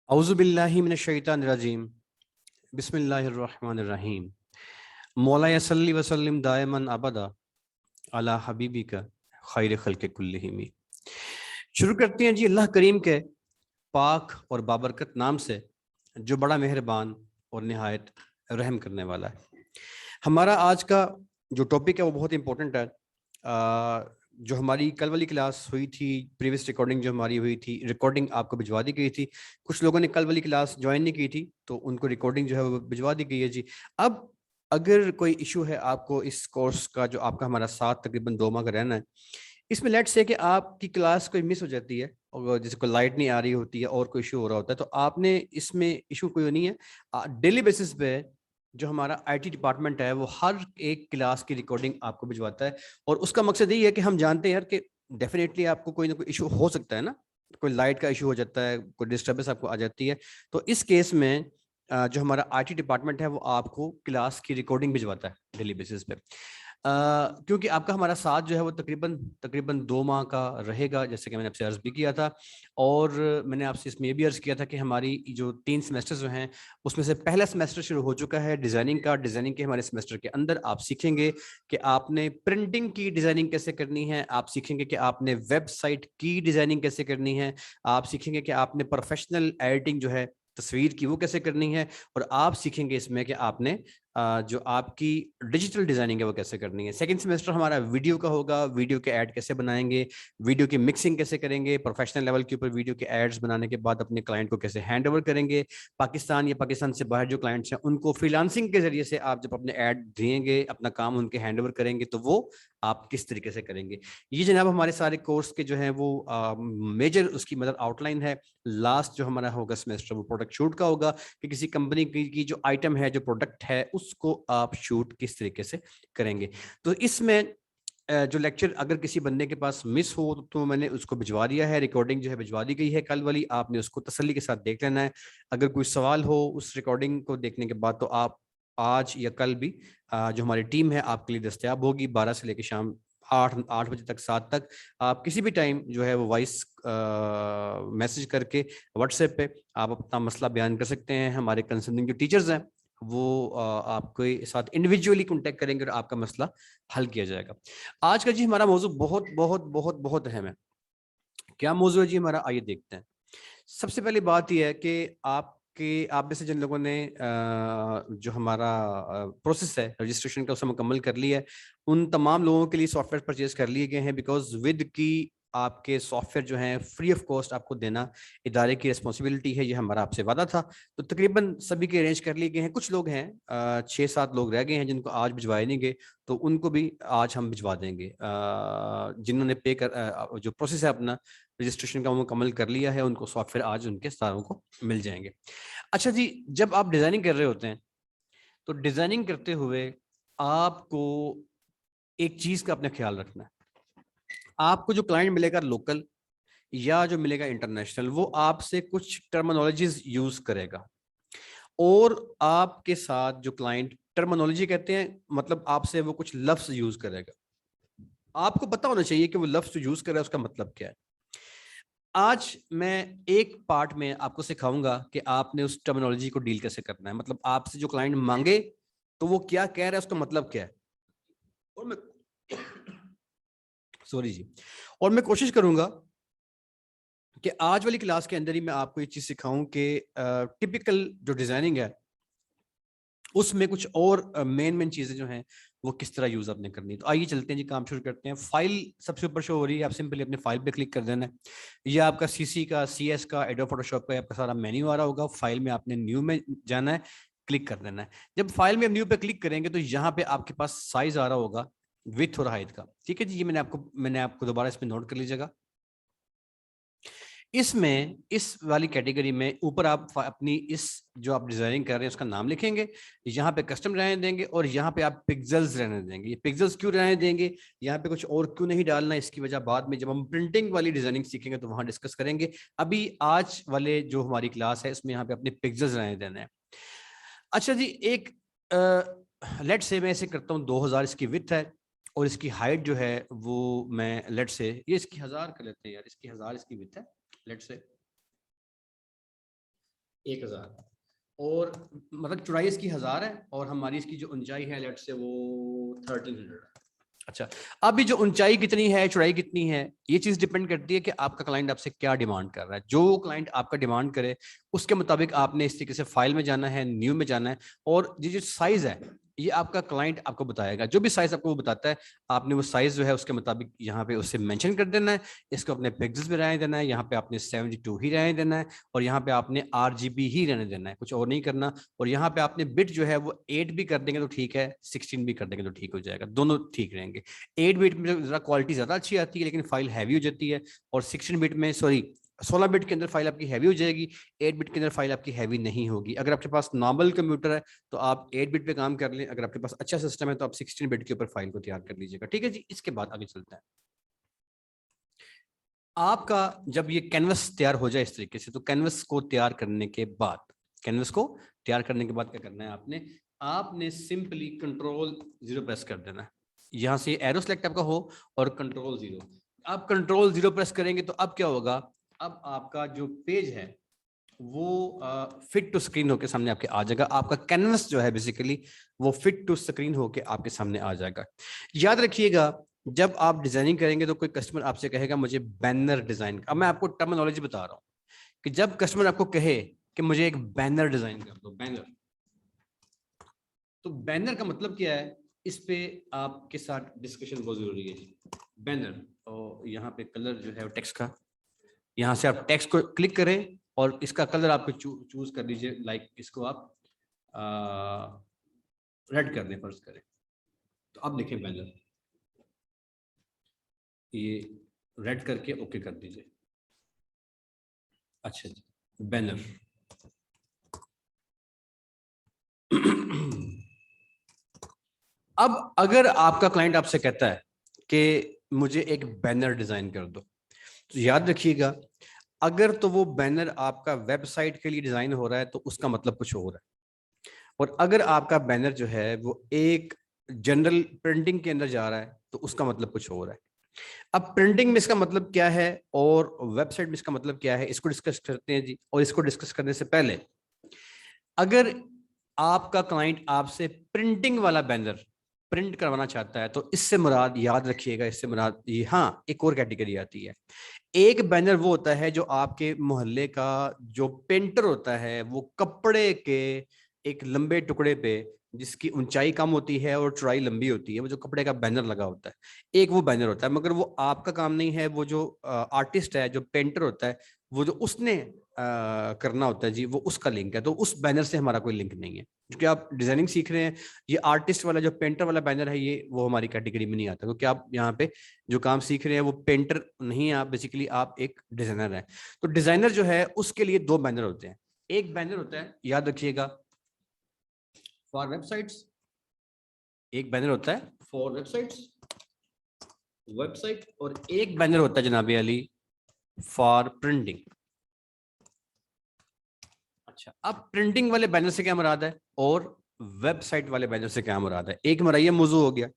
औज़ुबिल्लाहि मिनश्शैतानिर्रजीम बिस्मिल्लाहिर्रहमानिर्रहीम मौला सल्ली व सल्लिम दायमन अबदा अला हबीबिका खैर खल्क़ि कुल्लिहिम। शुरू करते हैं जी अल्लाह करीम के पाक और बाबरकत नाम से जो बड़ा मेहरबान और निहायत रहम करने वाला है। हमारा आज का जो टॉपिक है वो बहुत इंपॉर्टेंट है। जो हमारी कल वाली क्लास हुई थी, प्रीवियस रिकॉर्डिंग जो हमारी हुई थी, रिकॉर्डिंग आपको भिजवा दी गई थी। कुछ लोगों ने कल वाली क्लास ज्वाइन नहीं की थी तो उनको रिकॉर्डिंग जो है वो भिजवा दी गई है जी। अब अगर कोई इशू है आपको इस कोर्स का, जो आपका हमारा साथ तकरीबन 2 माह का रहना है, इसमें लेट्स से कि आपकी क्लास कोई मिस हो जाती है और जैसे कोई लाइट नहीं आ रही होती है और कोई इशू हो रहा होता है, तो आपने इसमें इशू कोई नहीं है। डेली बेसिस पे जो हमारा आईटी डिपार्टमेंट है वो हर एक क्लास की रिकॉर्डिंग आपको भिजवाता है और उसका मकसद यही है कि हम जानते हैं यार कि डेफिनेटली आपको कोई ना कोई इशू हो सकता है ना, कोई लाइट का इशू हो जाता है, कोई डिस्टर्बेंस आपको आ जाती है। तो इस केस में जो हमारा आईटी डिपार्टमेंट है वो आपको क्लास की रिकॉर्डिंग भिजवाता है डेली बेसिस पे। क्योंकि आपका हमारा साथ जो है वो तकरीबन तकरीबन 2 माह का रहेगा, जैसे कि मैंने आपसे अर्ज भी किया था। और मैंने आपसे इसमें ये भी अर्ज किया था कि हमारी जो 3 सेमेस्टर जो हैं उसमें से पहला सेमेस्टर शुरू हो चुका है डिज़ाइनिंग का। डिज़ाइनिंग के हमारे सेमेस्टर के अंदर आप सीखेंगे कि आपने प्रिंटिंग की डिज़ाइनिंग कैसे करनी है, आप सीखेंगे कि आपने वेबसाइट की डिज़ाइनिंग कैसे करनी है, आप सीखेंगे कि आपने प्रोफेशनल एडिटिंग जो है तस्वीर की वो कैसे करनी है, और आप सीखेंगे इसमें कि आपने जो आपकी डिजिटल डिजाइनिंग है वो कैसे करनी है। सेकंड सेमेस्टर हमारा वीडियो का होगा, वीडियो के ऐड कैसे बनाएंगे, वीडियो की मिक्सिंग कैसे करेंगे, प्रोफेशनल लेवल के ऊपर वीडियो के एड्स बनाने के बाद अपने क्लाइंट को कैसे हैंड ओवर करेंगे। पाकिस्तान या पाकिस्तान से बाहर जो क्लाइंट्स हैं उनको फ्रीलांसिंग के जरिए से आप जब अपने ऐड देंगे, अपना काम उनके हैंड ओवर करेंगे, तो वो आप किस तरीके से करेंगे। ये जनाब हमारे सारे कोर्स के जो है वो मेजर उसकी मतलब आउटलाइन है। लास्ट जो हमारा होगा सेमेस्टर वो प्रोडक्ट शूट का होगा कि किसी कंपनी की जो आइटम है, जो प्रोडक्ट है, उसको आप शूट किस तरीके से करेंगे। तो इसमें जो लेक्चर अगर किसी बंदे के पास मिस हो तो मैंने उसको भिजवा दिया है, रिकॉर्डिंग जो है भिजवा दी गई है कल वाली, आपने उसको तसल्ली के साथ देख लेना है। अगर कोई सवाल हो उस रिकॉर्डिंग को देखने के बाद तो आप आज या कल भी जो हमारी टीम है आपके लिए दस्तयाब होगी 12 से लेकर शाम 8 बजे तक, 7 तक। आप किसी भी टाइम जो है वो वॉइस मैसेज करके व्हाट्सएप पे आप अपना मसला बयान कर सकते हैं। हमारे कंसर्निंग जो टीचर्स हैं वो आपके साथ इंडिविजुअली कांटेक्ट करेंगे और आपका मसला हल किया जाएगा। आज का जी हमारा मौजू बहुत बहुत बहुत बहुत अहम है। क्या मौजू है जी हमारा, आइए देखते हैं। सबसे पहली बात यह है कि आप में से जिन लोगों ने जो हमारा प्रोसेस है रजिस्ट्रेशन का उसे मुकम्मल कर लिया है, उन तमाम लोगों के लिए सॉफ्टवेयर परचेज कर लिए गए हैं, बिकॉज विद की आपके सॉफ्टवेयर जो हैं फ्री ऑफ कॉस्ट आपको देना इदारे की रिस्पॉन्सिबिलिटी है, ये हमारा आपसे वादा था। तो तकरीबन सभी के अरेंज कर लिए गए हैं। कुछ लोग हैं 6-7 लोग रह गए हैं जिनको आज भिजवाए नहीं गए, तो उनको भी आज हम भिजवा देंगे। जिन्होंने पे कर जो प्रोसेस है अपना रजिस्ट्रेशन का मुकम्मल कर लिया है, उनको सॉफ्टवेयर आज उनके सारों को मिल जाएंगे। अच्छा जी, जब आप डिजाइनिंग कर रहे होते हैं तो डिजाइनिंग करते हुए आपको एक चीज का अपने ख्याल रखना है। आपको जो क्लाइंट मिलेगा लोकल या जो मिलेगा इंटरनेशनल, वो आपसे कुछ टर्मिनोलॉजीज यूज करेगा, और आपके साथ जो क्लाइंट टर्मिनोलॉजी कहते हैं मतलब आपसे वो कुछ लफ्ज यूज करेगा। आपको पता होना चाहिए कि वो लफ्ज यूज कर रहा है उसका मतलब क्या है। आज मैं एक पार्ट में आपको सिखाऊंगा कि आपने उस टर्मिनोलॉजी को डील कैसे करना है, मतलब आपसे जो क्लाइंट मांगे तो वो क्या कह रहा है, उसका मतलब क्या है। और मैं सॉरी जी, और मैं कोशिश करूंगा कि आज वाली क्लास के अंदर ही मैं आपको ये चीज सिखाऊं कि टिपिकल जो डिजाइनिंग है उसमें कुछ और मेन चीजें जो हैं वो किस तरह यूज आपने करनी है। तो आइए चलते हैं जी, काम शुरू करते हैं। फाइल सबसे ऊपर शो हो रही है, आप सिंपली अपने फाइल पे क्लिक कर देना है। ये आपका सीसी का, सीएस का, एडोब फोटोशॉप का आपका सारा मेन्यू आ रहा होगा। फाइल में आपने न्यू में जाना है, क्लिक कर देना है। जब फाइल में न्यू पे क्लिक करेंगे तो यहाँ पे आपके पास साइज आ रहा होगा विथ और हाइट का। ठीक है जी, ये मैंने आपको दोबारा इसमें नोट कर लीजिएगा। इसमें इस वाली कैटेगरी में ऊपर आप अपनी इस जो आप डिजाइनिंग कर रहे हैं उसका नाम लिखेंगे, यहाँ पे कस्टम रहने देंगे और यहाँ पे आप पिक्सेल्स रहने देंगे। ये पिक्सेल्स क्यों रहने देंगे, यहाँ पे कुछ और क्यों नहीं डालना, इसकी वजह बाद में जब हम प्रिंटिंग वाली डिजाइनिंग सीखेंगे तो वहां डिस्कस करेंगे। अभी आज वाले जो हमारी क्लास है इसमें यहाँ पे अपने पिक्सेल्स रहने देना है। अच्छा जी, एक लेट से मैं ऐसे करता हूँ 2000 इसकी विड्थ है और इसकी हाइट जो है वो मैं लेट से ये इसकी 1000 कर लेते हैं यार, इसकी 1000 इसकी विड्थ है लेट से। 1000, और मतलब चौड़ाई इसकी 1000 है और हमारी इसकी जो ऊंचाई है लेट से वो 1300 है। अच्छा, अब ये जो ऊंचाई कितनी है, चौड़ाई कितनी है, ये चीज डिपेंड करती है कि आपका क्लाइंट आपसे क्या डिमांड कर रहा है। जो क्लाइंट आपका डिमांड करे उसके मुताबिक आपने इस तरीके से फाइल में जाना है, न्यू में जाना है, और ये जो साइज है ये आपका क्लाइंट आपको बताएगा। जो भी साइज आपको वो बताता है, आपने वो साइज जो है उसके मुताबिक यहाँ पे उससे मेंशन कर देना है। इसको अपने पिक्सेल्स में रहने देना है, यहाँ पे आपने 72 ही रहने देना है, और यहाँ पे आपने RGB ही रहने देना है, कुछ और नहीं करना। और यहाँ पे आपने बिट जो है वो 8 भी कर देंगे तो ठीक है, 16 भी कर देंगे तो ठीक हो जाएगा, दोनों ठीक रहेंगे। 8 बिट में जरा क्वालिटी ज्यादा अच्छी आती है लेकिन फाइल हैवी हो जाती है, और 16 बिट में, सॉरी 16 बिट के अंदर फाइल आपकी हैवी हो जाएगी, 8 बिट के अंदर फाइल आपकी हैवी नहीं होगी। अगर आपके पास नॉर्मल कंप्यूटर है तो आप 8 बिट पे काम कर लें, अगर आपके पास अच्छा सिस्टम है तो आप 16 बिट के ऊपर फाइल को तैयार कर लीजिएगा। ठीक है जी, इसके बाद आगे चलता है। आपका जब ये कैनवस तैयार हो जाए इस तरीके से, तो कैनवस को तैयार करने के बाद, कैनवस को तैयार करने के बाद क्या करना है आपने, आपने सिंपली Ctrl 0 प्रेस कर देना है। यहां से एरो सेलेक्ट आपका हो और Ctrl 0, आप Ctrl 0 प्रेस करेंगे तो अब क्या होगा, अब आपका जो पेज है वो फिट टू स्क्रीन होके सामने आपके आ जाएगा। आपका कैनवस जो है बेसिकली वो फिट टू स्क्रीन होके आपके सामने आ जाएगा। याद रखिएगा, जब आप डिजाइनिंग करेंगे तो कोई कस्टमर आपसे कहेगा मुझे बैनर डिजाइन, अब मैं आपको टर्मिनोलॉजी बता रहा हूँ कि जब कस्टमर आपको कहे कि मुझे एक बैनर डिजाइन कर दो, बैनर, तो बैनर का मतलब क्या है, इस पे आपके साथ डिस्कशन बहुत जरूरी है जी। बैनर, और यहाँ पे कलर जो है टेक्स्ट का, यहाँ से आप टेक्स्ट को क्लिक करें और इसका कलर आपको चूज कर लीजिए, लाइक इसको आप रेड कर दें, फर्ज करें, तो अब देखें बैनर, ये रेड करके ओके कर दीजिए। अच्छा जी, बैनर अब अगर आपका क्लाइंट आपसे कहता है कि मुझे एक बैनर डिजाइन कर दो, तो याद रखिएगा, अगर तो वो बैनर आपका वेबसाइट के लिए डिजाइन हो रहा है तो उसका मतलब कुछ और है, और अगर आपका बैनर जो है वो एक जनरल प्रिंटिंग के अंदर जा रहा है तो उसका मतलब कुछ और है। अब प्रिंटिंग में इसका मतलब क्या है और वेबसाइट में इसका मतलब क्या है, इसको डिस्कस करते हैं जी। और इसको डिस्कस करने से पहले, अगर आपका क्लाइंट आपसे प्रिंटिंग वाला बैनर प्रिंट करवाना चाहता है तो इससे मुराद, याद रखिएगा, इससे मुराद ये, हाँ एक और कैटेगरी आती है। एक बैनर वो होता है जो आपके मोहल्ले का जो पेंटर होता है वो कपड़े के एक लंबे टुकड़े पे, जिसकी ऊंचाई कम होती है और चौड़ाई लंबी होती है, वो जो कपड़े का बैनर लगा होता है, एक वो बैनर होता है। मगर वो आपका काम नहीं है, वो जो आर्टिस्ट है, जो पेंटर होता है, वो जो उसने करना होता है जी, वो उसका लिंक है। तो उस बैनर से हमारा कोई लिंक नहीं है, क्योंकि आप डिजाइनिंग सीख रहे हैं। ये आर्टिस्ट वाला जो पेंटर वाला बैनर है, ये वो हमारी कैटेगरी में नहीं आता, क्योंकि आप यहाँ पे जो काम सीख रहे हैं वो पेंटर नहीं है, आप बेसिकली आप एक डिजाइनर हैं। तो डिजाइनर जो है उसके लिए दो बैनर होते हैं। एक बैनर होता है, याद रखिएगा, फॉर वेबसाइट्स, एक बैनर होता है फॉर वेबसाइट्स, वेबसाइट, और एक बैनर होता है जनाबी अली फॉर प्रिंटिंग। अच्छा, अब प्रिंटिंग वाले बैनर से क्या मुराद है और वेबसाइट वाले बैनर से क्या मुराद है, एक हमारा ये मौजू हो गया।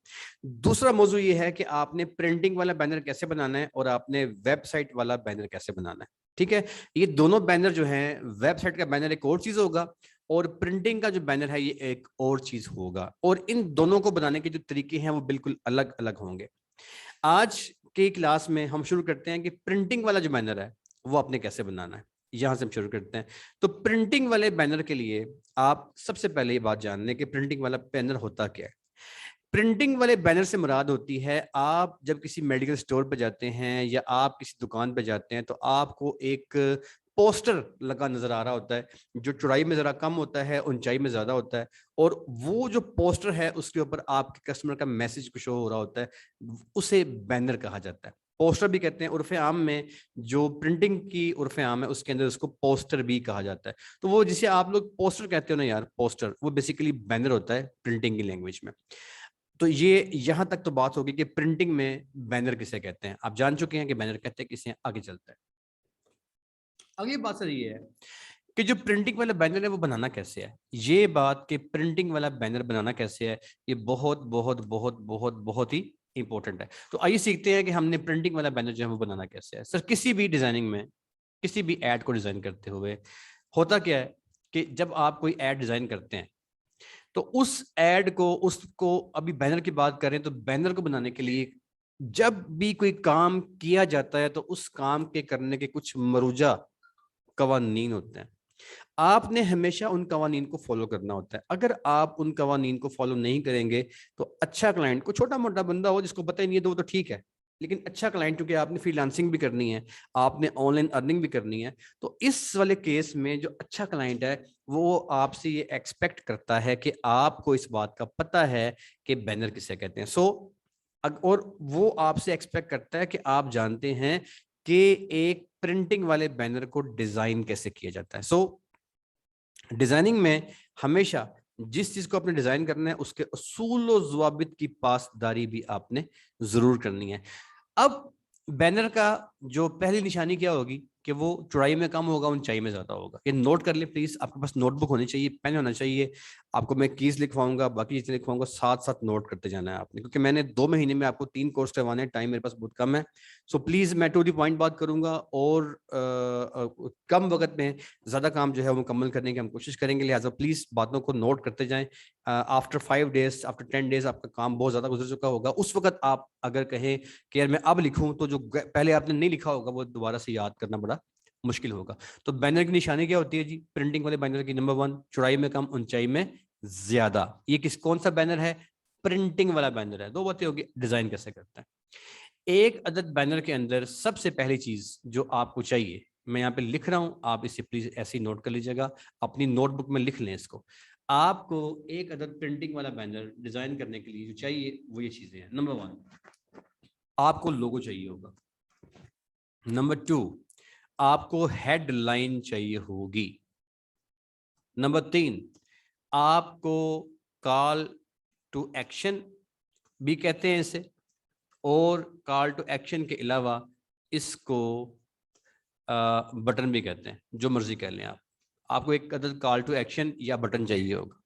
दूसरा मौजू ये है कि आपने प्रिंटिंग वाला बैनर कैसे बनाना है और आपने वेबसाइट वाला बैनर कैसे बनाना है। ठीक है, ये दोनों बैनर जो हैं, वेबसाइट का बैनर एक और चीज होगा और प्रिंटिंग का जो बैनर है ये एक और चीज होगा, और इन दोनों को बनाने के जो तरीके हैं वो बिल्कुल अलग अलग होंगे। आज की क्लास में हम शुरू करते हैं कि प्रिंटिंग वाला जो बैनर है वो आपने कैसे बनाना है, यहां से हम शुरू करते हैं। तो प्रिंटिंग वाले बैनर के लिए आप सबसे पहले ये बात जान लें कि प्रिंटिंग वाला बैनर होता क्या है। प्रिंटिंग वाले बैनर से मुराद होती है, आप जब किसी मेडिकल स्टोर पर जाते हैं या आप किसी दुकान पर जाते हैं तो आपको एक पोस्टर लगा नजर आ रहा होता है, जो चौड़ाई में जरा कम होता है, ऊंचाई में ज्यादा होता है, और वो जो पोस्टर है उसके ऊपर आपके कस्टमर का मैसेज कुछ हो रहा होता है, उसे बैनर कहा जाता है। पोस्टर भी कहते हैं उर्फ आम में, जो प्रिंटिंग की उर्फ आम है उसके अंदर उसको पोस्टर भी कहा जाता है। तो वो जिसे आप लोग पोस्टर कहते हो ना यार, पोस्टर, वो बेसिकली बैनर होता है प्रिंटिंग की लैंग्वेज में। तो ये यहां तक तो बात होगी कि प्रिंटिंग में बैनर किसे कहते हैं, आप जान चुके हैं कि बैनर कहते हैं किसे। आगे चलता है, अगली बात सर ये है कि जो प्रिंटिंग वाला बैनर है वो बनाना कैसे है। ये बात कि प्रिंटिंग वाला बैनर बनाना कैसे है, ये बहुत बहुत बहुत बहुत बहुत ही इंपॉर्टेंट है। तो आइए सीखते हैं कि हमने प्रिंटिंग वाला बैनर जो है वो बनाना कैसे है। सर किसी भी डिजाइनिंग में, किसी भी एड को डिजाइन करते हुए होता क्या है कि जब आप कोई एड डिजाइन करते हैं तो उस एड को, उसको अभी बैनर की बात करें तो बैनर को बनाने के लिए जब भी कोई काम किया जाता है तो उस काम के करने के कुछ मरूजा कवानीन होते हैं। आपने हमेशा उन कवानीन को फॉलो करना होता है। अगर आप उन कवानीन को फॉलो नहीं करेंगे तो अच्छा क्लाइंट को, छोटा मोटा बंदा हो जिसको पता ही नहीं है तो वो तो ठीक है, लेकिन अच्छा क्लाइंट, क्योंकि आपने फ्रीलांसिंग भी करनी है, आपने ऑनलाइन अर्निंग भी करनी है, तो इस वाले केस में जो अच्छा क्लाइंट है वो आपसे ये एक्सपेक्ट करता है कि आपको इस बात का पता है कि बैनर किसे कहते हैं। और वो आपसे एक्सपेक्ट करता है कि आप जानते हैं कि एक प्रिंटिंग वाले बैनर को डिजाइन कैसे किया जाता है। डिजाइनिंग में हमेशा जिस चीज को आपने डिजाइन करना है उसके उसूल और ज़वाबित की पासदारी भी आपने जरूर करनी है। अब बैनर का जो पहली निशानी क्या होगी कि वो चौड़ाई में कम होगा, ऊंचाई में ज्यादा होगा। ये नोट कर ले प्लीज, आपके पास नोटबुक होनी चाहिए, पेन होना चाहिए। आपको मैं कीज लिखवाऊंगा, बाकी चीजें लिखवाऊंगा, साथ साथ नोट करते जाना है आपने, क्योंकि मैंने 2 महीने में आपको 3 कोर्स करवाने हैं, टाइम मेरे पास बहुत कम है। सो प्लीज मैं टू द पॉइंट बात करूंगा और कम वक्त में ज्यादा काम जो है वो मुकम्मल करने की हम कोशिश करेंगे, लिहाजा प्लीज बातों को नोट करते जाएं। आफ्टर 5 डेज, आफ्टर 10 डेज आपका काम बहुत ज्यादा गुजर चुका होगा, उस वक्त आप अगर कहें कि यार मैं अब लिखूं तो जो पहले आपने नहीं लिखा होगा वो दोबारा से याद करना बड़ा मुश्किल होगा। तो बैनर की निशानी क्या होती है जी? प्रिंटिंग वाले बैनर की नंबर 1, चौड़ाई में कम, ऊंचाई में ज्यादा। ये कौन सा बैनर है? प्रिंटिंग वाला बैनर है। 2 बातें होगी, डिजाइन कैसे करता है। एक अदद बैनर के अंदर सबसे पहली चीज जो आपको चाहिए, मैं यहाँ पे लिख रहा हूं, आप इसे प्लीज ऐसे ही नोट कर लीजिएगा, अपनी नोटबुक में लिख लें इसको। आपको एक अदद प्रिंटिंग वाला बैनर डिजाइन करने के लिए जो चाहिए वो ये चीजें हैं। नंबर 1, आपको लोगो चाहिए होगा। नंबर 2, आपको हेडलाइन चाहिए होगी। नंबर 3, आपको कॉल टू एक्शन भी कहते हैं इसे, और कॉल टू एक्शन के अलावा इसको बटन भी कहते हैं, जो मर्जी कह लें आप। आपको एक अदद कॉल टू एक्शन या बटन चाहिए होगा।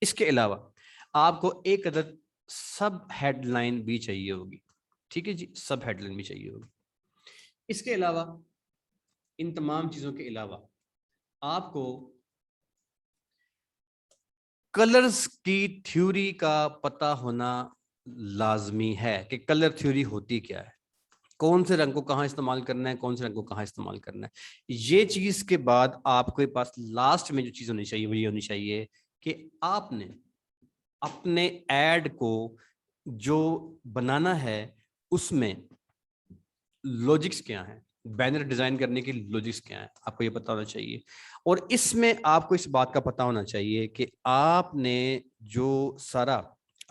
इसके अलावा आपको एक अदद सब हेडलाइन भी चाहिए होगी। ठीक है जी, सब हेडलाइन भी चाहिए होगी। इसके अलावा, इन तमाम चीजों के अलावा आपको कलर्स की थ्योरी का पता होना लाजमी है कि कलर थ्योरी होती क्या है, कौन से रंग को कहाँ इस्तेमाल करना है, कौन से रंग को कहाँ इस्तेमाल करना है। ये चीज के बाद आपके पास लास्ट में जो चीज होनी चाहिए वो ये होनी चाहिए कि आपने अपने एड को जो बनाना है उसमें लॉजिक्स क्या है, बैनर डिजाइन करने की लॉजिक्स क्या है, आपको ये पता होना चाहिए। और इसमें आपको इस बात का पता होना चाहिए कि आपने जो सारा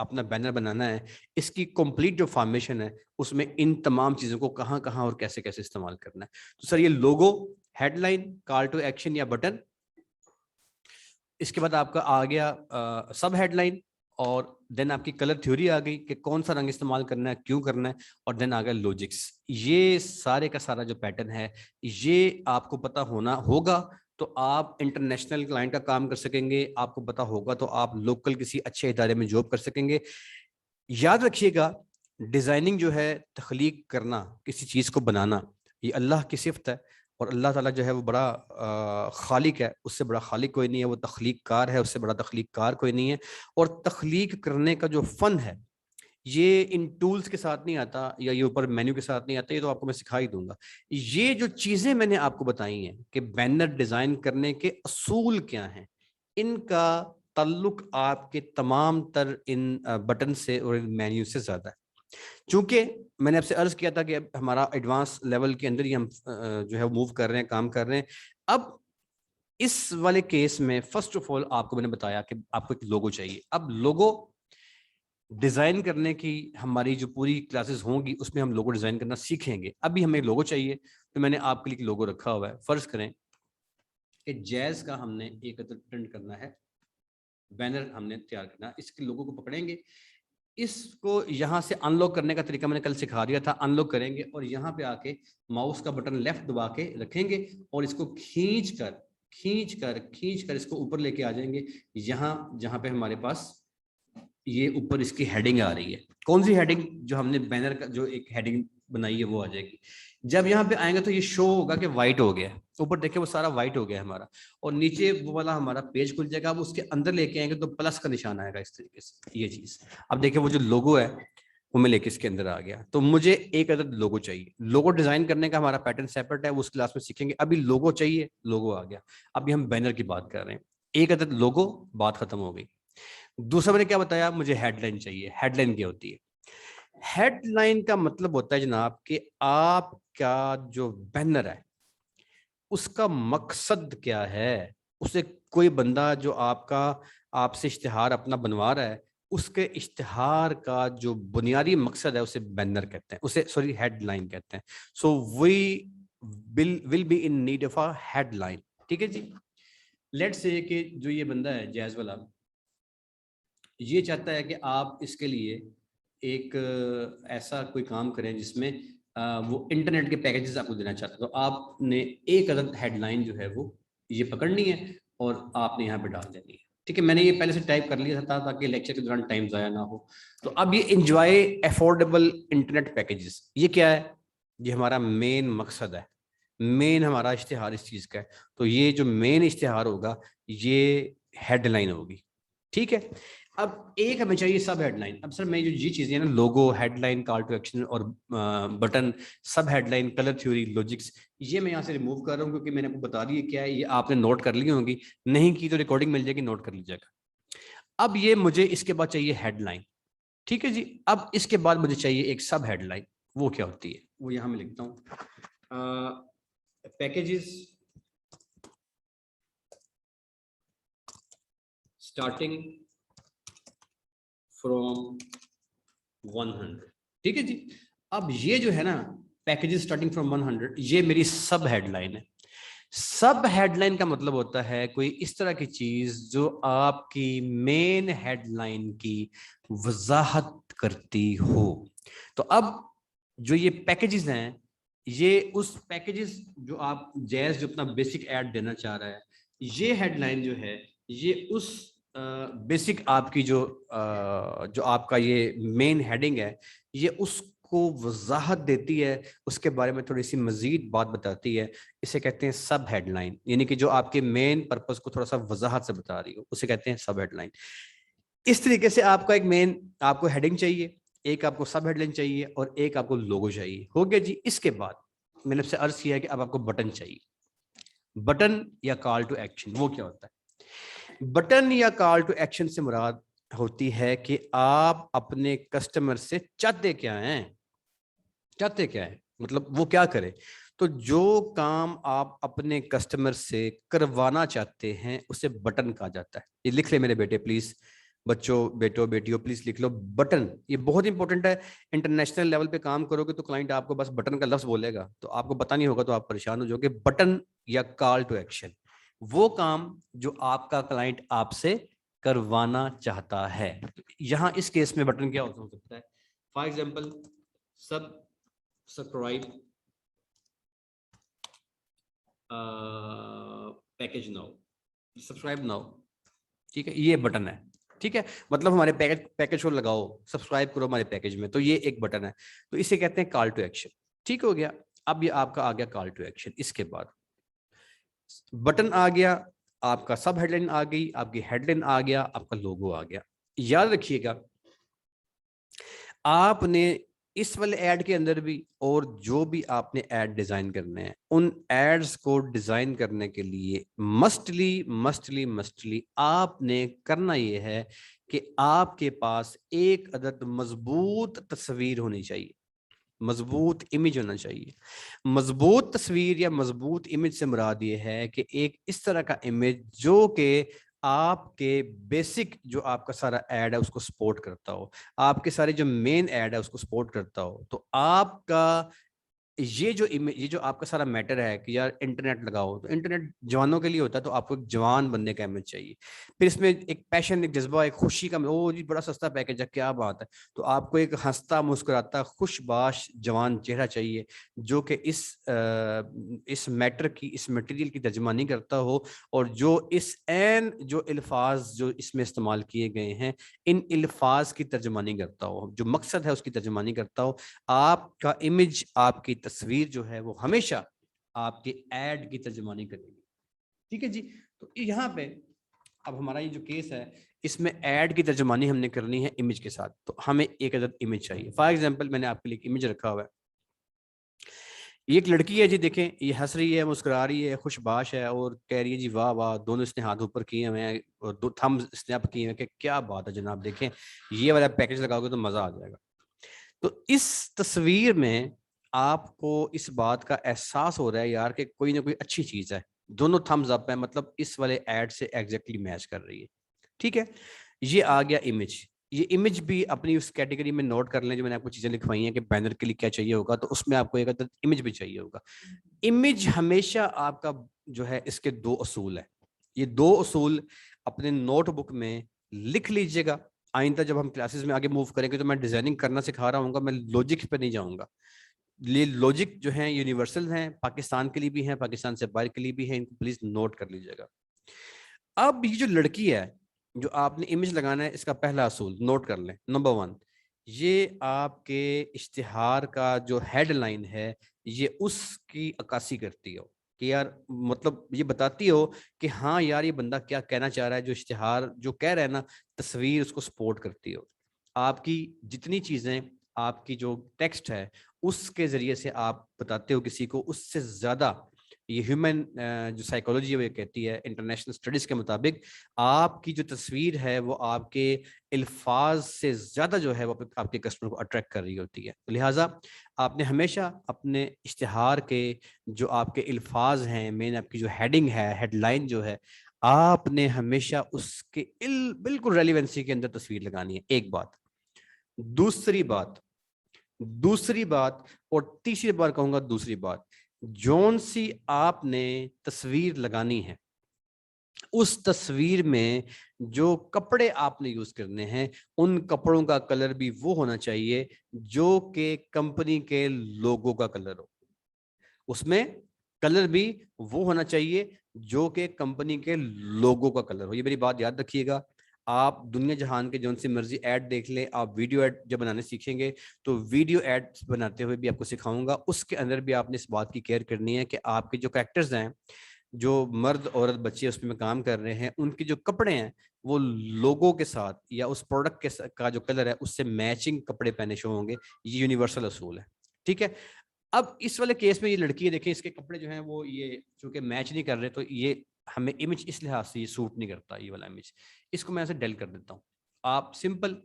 अपना बैनर बनाना है, इसकी कंप्लीट जो फॉर्मेशन है उसमें इन तमाम चीजों को कहाँ कहाँ और कैसे कैसे इस्तेमाल करना है। तो सर ये लोगो, हेडलाइन, कॉल टू एक्शन या बटन, इसके बाद आपका आ गया सब हेडलाइन, और देन आपकी कलर थ्योरी आ गई कि कौन सा रंग इस्तेमाल करना है, क्यों करना है, और देन आ गया लॉजिक्स। ये सारे का सारा जो पैटर्न है ये आपको पता होना होगा तो आप इंटरनेशनल क्लाइंट का काम कर सकेंगे, आपको पता होगा तो आप लोकल किसी अच्छे इदारे में जॉब कर सकेंगे। याद रखिएगा, डिजाइनिंग जो है, तख्लीक करना, किसी चीज को बनाना, ये अल्लाह की सिफत है, और अल्लाह ताला जो है वो बड़ा खालिक है, उससे बड़ा खालिक कोई नहीं है। वो तख्लीक कार है, उससे बड़ा तख्लीक कार कोई नहीं है। और तख्लीक करने का जो फन है ये इन टूल्स के साथ नहीं आता, या ये ऊपर मेन्यू के साथ नहीं आता, ये तो आपको मैं सिखा ही दूंगा। ये जो चीजें मैंने आपको बताई हैं कि बैनर डिजाइन करने के असूल क्या हैं, इनका ताल्लुक आपके तमाम तर इन बटन से और इन मेन्यू से ज्यादा है। चूंकि मैंने आपसे अर्ज किया था कि अब हमारा एडवांस लेवल के अंदर ही हम जो है मूव कर रहे हैं, काम कर रहे हैं। अब इस वाले केस में फर्स्ट ऑफ ऑल आपको मैंने बताया कि आपको एक लोगो चाहिए। अब लोगो डिजाइन करने की हमारी जो पूरी क्लासेस होंगी उसमें हम लोगो डिजाइन करना सीखेंगे। अभी हमें लोगो चाहिए तो मैंने आपके लिए लोगो रखा हुआ है। फर्ज करें कि जैज का हमने एक अदर प्रिंट करना है, बैनर हमने तैयार करना है, इसके लोगों को पकड़ेंगे, इसको यहाँ से अनलॉक करने का तरीका मैंने कल सिखा दिया था। अनलॉक करेंगे और यहाँ पे आके माउस का बटन लेफ्ट दबा के रखेंगे और इसको खींच कर इसको ऊपर लेके आ जाएंगे, यहाँ जहाँ पे हमारे पास ये ऊपर इसकी हेडिंग आ रही है। कौन सी हेडिंग? जो हमने बैनर का जो एक हेडिंग बनाई है वो आ जाएगी। जब यहाँ पे आएंगे तो ये शो होगा कि व्हाइट हो गया, ऊपर देखें वो सारा व्हाइट हो गया हमारा, और नीचे वो वाला हमारा पेज खुल जाएगा। अब उसके अंदर लेके आएंगे तो प्लस का निशान आएगा इस तरीके से, ये चीज। अब देखिए वो जो लोगो है वो मैं लेके इसके अंदर आ गया, तो मुझे एक अदद लोगो चाहिए। लोगो डिजाइन करने का हमारा पैटर्न सेपरेट है, वो उस क्लास में सीखेंगे। अभी लोगो चाहिए, लोगो आ गया। अभी हम बैनर की बात कर रहे हैं, एक अदद लोगो, बात खत्म हो गई। दूसरा मैंने क्या बताया, मुझे हेडलाइन चाहिए। हेडलाइन क्या होती है? हेडलाइन का मतलब होता है जनाब कि आपका जो बैनर है उसका मकसद क्या है। उसे कोई बंदा जो आपका आपसे इश्तिहार अपना बनवा रहा है, उसके इश्तिहार का जो बुनियादी मकसद है उसे बैनर कहते हैं, उसे सॉरी हेडलाइन कहते हैं। So we will be in need of a headline. ठीक है जी। लेट्स से कि जो ये बंदा है जैज वाला, ये चाहता है कि आप इसके लिए एक ऐसा कोई काम करें जिसमें वो इंटरनेट के पैकेजेस आपको देना चाहता है। तो आपने एक अदद हेडलाइन जो है वो ये पकड़नी है और आपने यहाँ पे डाल देनी है। ठीक है, मैंने ये पहले से टाइप कर लिया था ताकि लेक्चर के दौरान टाइम ज़ाया ना हो। तो अब ये इंजॉय अफोर्डेबल इंटरनेट पैकेजेस, ये क्या है? ये हमारा मेन मकसद है, मेन हमारा इश्तिहार इस चीज़ का है। तो ये जो मेन इश्तिहार होगा ये हेडलाइन होगी। ठीक है। अब एक हमें चाहिए सब हेडलाइन। अब सर मैं ये चीजें ना, लोगो, हेडलाइन, कॉल टू एक्शन और बटन, सब हेडलाइन, कलर थ्योरी, लॉजिक्स, ये मैं यहाँ से रिमूव कर रहा हूँ क्योंकि मैंने आपको बता दी है क्या है। ये आपने नोट कर ली होंगी, नहीं की तो रिकॉर्डिंग मिल जाएगी, नोट कर लीजिएगा। अब ये मुझे इसके बाद चाहिए हेडलाइन। ठीक है जी। अब इसके बाद मुझे चाहिए एक सब हेडलाइन। वो क्या होती है? वो यहाँ मैं लिखता हूँ, पैकेजेस स्टार्टिंग फ्रॉम 100। ठीक है जी। अब ये जो है ना, पैकेजेस स्टार्टिंग फ्रॉम 100, ये मेरी सब हेडलाइन है। सब हेडलाइन का मतलब होता है कोई इस तरह की चीज जो आपकी मेन हेडलाइन की वजाहत करती हो। तो अब जो ये पैकेजेस हैं, ये उस पैकेजेस जो आप जैज जो अपना बेसिक ऐड देना चाह रहा है, ये हेडलाइन जो है ये उस बेसिक आपकी जो आपका ये मेन हेडिंग है, ये उसको वजाहत देती है, उसके बारे में थोड़ी सी मजीद बात बताती है। इसे कहते हैं सब हेडलाइन, यानी कि जो आपके मेन पर्पस को थोड़ा सा वजाहत से बता रही हो, उसे कहते हैं सब हेडलाइन। इस तरीके से आपका एक मेन आपको हेडिंग चाहिए, एक आपको सब हेडलाइन चाहिए और एक आपको लोगो चाहिए। हो गया जी। इसके बाद मैंने आपसे अर्ज किया है कि अब आपको बटन चाहिए। बटन या कॉल टू एक्शन, वो क्या होता है? बटन या कॉल टू एक्शन से मुराद होती है कि आप अपने कस्टमर से चाहते क्या हैं, चाहते क्या है, मतलब वो क्या करे। तो जो काम आप अपने कस्टमर से करवाना चाहते हैं उसे बटन कहा जाता है। ये लिख ले मेरे बेटे प्लीज, बच्चों, बेटो, बेटियों, प्लीज लिख लो बटन। ये बहुत इंपॉर्टेंट है। इंटरनेशनल लेवल पे काम करोगे तो क्लाइंट आपको बस बटन का लफ्ज बोलेगा तो आपको पता नहीं होगा, तो आप परेशान हो जाओगे। बटन या कॉल टू एक्शन, वो काम जो आपका क्लाइंट आपसे करवाना चाहता है। तो यहाँ इस केस में बटन क्या हो सकता है? फॉर एग्जाम्पल, सब subscribe package now, subscribe now. ठीक है, ये बटन है। ठीक है, मतलब हमारे पैकेज को लगाओ, सब्सक्राइब करो हमारे पैकेज में, तो ये एक बटन है। तो इसे कहते हैं कॉल टू एक्शन। ठीक हो गया। अब ये आपका आ गया कॉल टू एक्शन। इसके बाद बटन आ गया, आपका सब हेडलाइन आ गई, आपकी हेडलाइन आ गया, आपका लोगो आ गया। याद रखिएगा, आपने इस वाले ऐड के अंदर भी और जो भी आपने ऐड डिजाइन करने हैं, उन एड्स को डिजाइन करने के लिए मस्टली आपने करना यह है कि आपके पास एक अदद मजबूत तस्वीर होनी चाहिए, मजबूत इमेज होना चाहिए। मजबूत तस्वीर या मजबूत इमेज से मुराद ये है कि एक इस तरह का इमेज जो कि आपके बेसिक जो आपका सारा ऐड है उसको सपोर्ट करता हो, आपके सारे जो मेन ऐड है उसको सपोर्ट करता हो। तो आपका ये जो इमेज, ये जो आपका सारा मैटर है कि यार इंटरनेट लगाओ, तो इंटरनेट जवानों के लिए होता है, तो आपको एक जवान बनने का इमेज चाहिए। फिर इसमें एक पैशन, एक जज्बा, एक खुशी का, ओ जी बड़ा सस्ता पैकेज है, क्या बात है। तो आपको एक हंसता मुस्कुराता खुशबाश जवान चेहरा चाहिए जो कि इस मैटर की, इस मटेरियल की तर्जमानी करता हो, और जो इस एन जो अल्फाज जो इसमें इस्तेमाल किए गए हैं, इन अल्फाज की तर्जमानी करता हो, जो मकसद है उसकी तर्जमानी करता हो। आपका इमेज, आपकी तस्वीर जो है वो हमेशा आपके ऐड की तर्जुमानी करेगी। ठीक है जी। तो यहाँ पे अब हमारा ये जो केस है इसमें ऐड की तर्जुमानी हमने करनी है इमेज के साथ, तो हमें एक अदद इमेज चाहिए। फॉर एग्जांपल मैंने आपके लिए एक इमेज रखा हुआ है। ये एक लड़की है जी, देखें ये हंस रही है, मुस्कुरा रही है, खुशबाश है और कह रही है जी वाह वाह, दोनों इसने हाथ ऊपर किए हुए हैं और दो थंब स्नैप किए हैं कि क्या बात है जनाब, देखें ये वाला पैकेज लगाओगे तो मजा आ जाएगा। तो इस तस्वीर में आपको इस बात का एहसास हो रहा है यार कि कोई ना कोई अच्छी चीज है, दोनों थम्स अप है, मतलब इस वाले एड से एग्जैक्टली मैच कर रही है। ठीक है, ये आ गया इमेज। ये इमेज भी अपनी उस कैटेगरी में नोट कर लें जो मैंने आपको चीजें लिखवाई हैं कि बैनर के लिए क्या चाहिए होगा, तो उसमें आपको एक अदद इमेज भी चाहिए होगा। इमेज हमेशा आपका जो है, इसके दो असूल है, ये दो असूल अपने नोटबुक में लिख लीजिएगा। आइंदा जब हम क्लासेस में आगे मूव करेंगे तो मैं डिजाइनिंग करना सिखा रहा हूँ, मैं लॉजिक पे नहीं जाऊंगा। ये लॉजिक जो है यूनिवर्सल हैं, पाकिस्तान के लिए भी हैं, पाकिस्तान से बाहर के लिए भी हैं, इनको प्लीज नोट कर लीजिएगा। अब ये जो लड़की है जो आपने इमेज लगाना है, इसका पहला असूल नोट कर लें। नंबर 1, ये आपके इश्तिहार का जो हेडलाइन है ये उसकी अक्कासी करती हो कि यार, मतलब ये बताती हो कि हाँ यार ये बंदा क्या कहना चाह रहा है, जो इश्तिहार जो कह रहा है ना, तस्वीर उसको सपोर्ट करती हो। आपकी जितनी चीजें, आपकी जो टेक्स्ट है उसके जरिए से आप बताते हो किसी को, उससे ज्यादा ये ह्यूमन जो साइकोलॉजी है वो ये कहती है, इंटरनेशनल स्टडीज के मुताबिक आपकी जो तस्वीर है वो आपके अल्फाज से ज्यादा जो है वो आपके कस्टमर को अट्रैक्ट कर रही होती है। लिहाजा आपने हमेशा अपने इश्तिहार के जो आपके अल्फाज हैं, मेन आपकी जो हेडिंग है, हेडलाइन जो है, आपने हमेशा उसके बिल्कुल रेलिवेंसी के अंदर तस्वीर लगानी है। एक बात। दूसरी बात और तीसरी बार कहूंगा दूसरी बात, जोन सी आपने तस्वीर लगानी है उस तस्वीर में जो कपड़े आपने यूज करने हैं उन कपड़ों का कलर भी वो होना चाहिए जो कि कंपनी के लोगो का कलर हो। उसमें कलर भी वो होना चाहिए जो कि कंपनी के लोगो का कलर हो। ये मेरी बात याद रखिएगा। आप दुनिया जहान के जौन सी मर्जी ऐड देख लें, आप वीडियो ऐड जब बनाने सीखेंगे तो वीडियो ऐड बनाते हुए भी आपको सिखाऊंगा, उसके अंदर भी आपने इस बात की केयर करनी है कि आपके जो कैरेक्टर्स हैं, जो मर्द औरत बच्चे उसमें काम कर रहे हैं, उनके जो कपड़े हैं वो लोगों के साथ या उस प्रोडक्ट के का जो कलर है उससे मैचिंग कपड़े पहने शो होंगे। ये यूनिवर्सल असूल है। ठीक है। अब इस वाले केस में ये लड़की है, देखें इसके कपड़े जो हैं वो ये चूंकि मैच नहीं कर रहे, तो ये हमें इमेज इस लिहाज से ये सूट नहीं करता, ये वाला इमेज। इसको मैं ऐसे डेल कर देता हूँ। आप सिंपल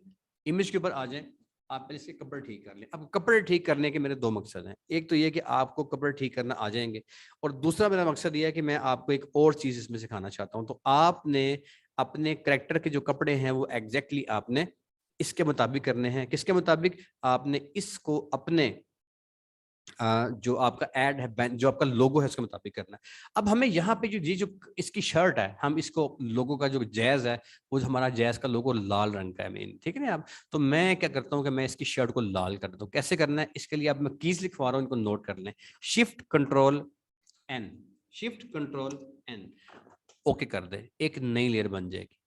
इमेज के ऊपर आ जाएं। आप पहले इसके कपड़े ठीक कर लें। अब कपड़े ठीक करने के मेरे दो मकसद हैं। एक तो ये कि आपको कपड़े ठीक करना आ जाएंगे, और दूसरा मेरा मकसद ये है कि मैं आपको एक और चीज इसमें सिखाना चाहता हूँ। तो आपने अपने करेक्टर के जो कपड़े हैं वो एग्जैक्टली आपने इसके मुताबिक करने हैं। किसके मुताबिक? आपने इसको अपने जो आपका एड है, जो आपका लोगो है उसके मुताबिक करना है। अब हमें यहाँ पे जो इसकी शर्ट है, हम इसको लोगो का जो जैज है, वो हमारा जैज का लोगो लाल रंग का है मेन, ठीक है ना आप। तो मैं क्या करता हूँ कि मैं इसकी शर्ट को लाल कर देता हूँ। कैसे करना है इसके लिए अब मैं कीज लिखवा रहा हूँ, इनको नोट कर लें। Shift control N, shift control N, okay कर दे, एक नई लेयर बन जाएगी।